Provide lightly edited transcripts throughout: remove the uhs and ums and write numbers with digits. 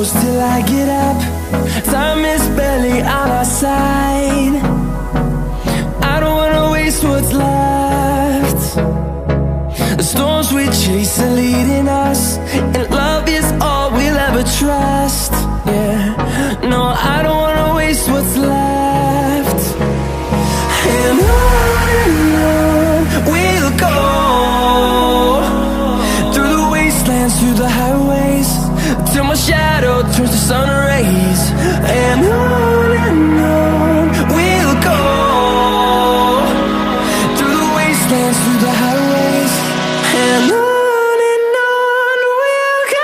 close till I get up. Time is barely on our side. I don't wanna waste what's left. The storms we chase are leading us, and love is all we'll ever trust. Yeah, no, I don't wanna waste what's left. And on we'll go, through the wastelands, through the highways, till my shadow turns to sun rays. And on we'll go, through the wastelands, through the highways, and on we'll go.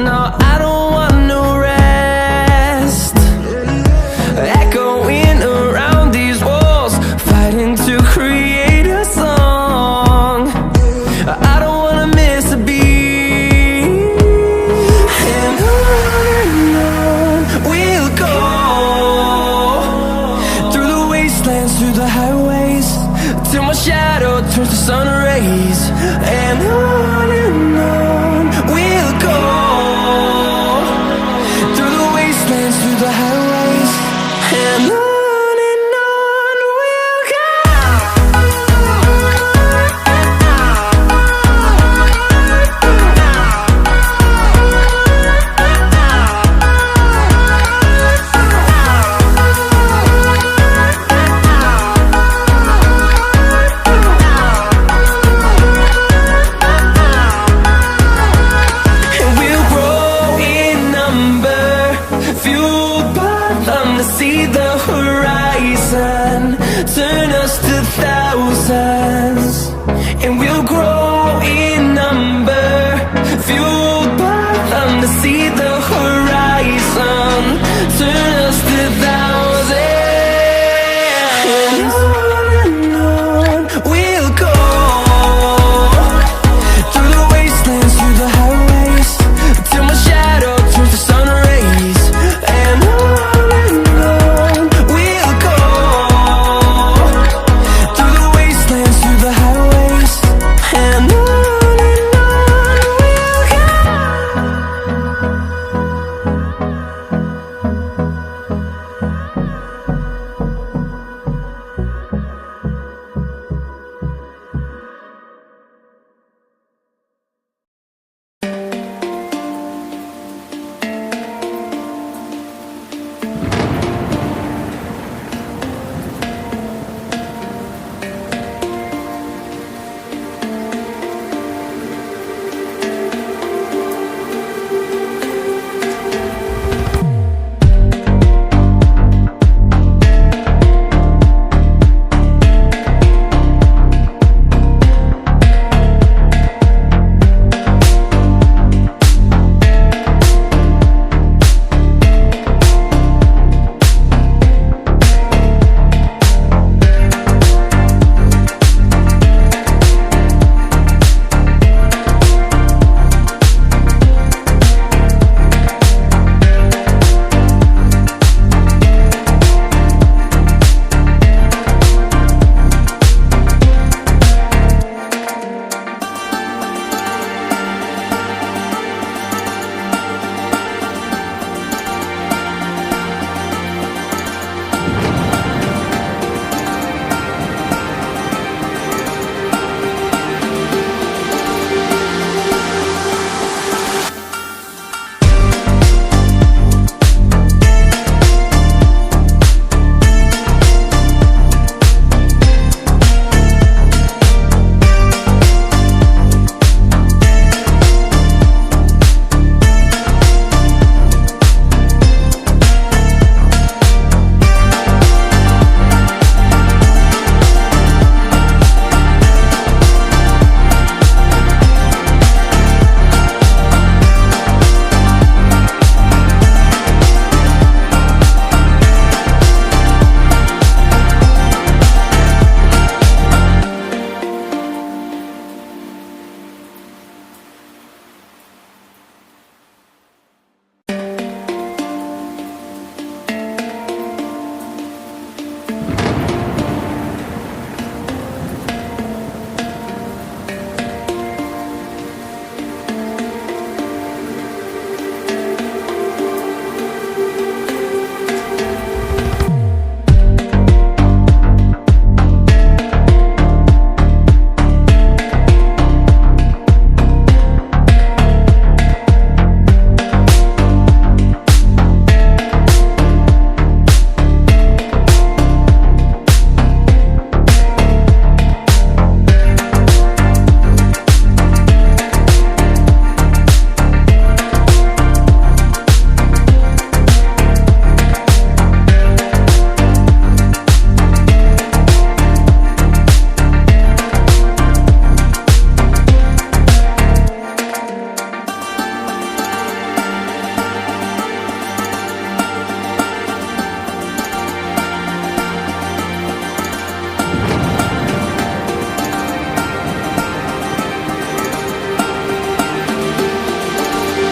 No, I don't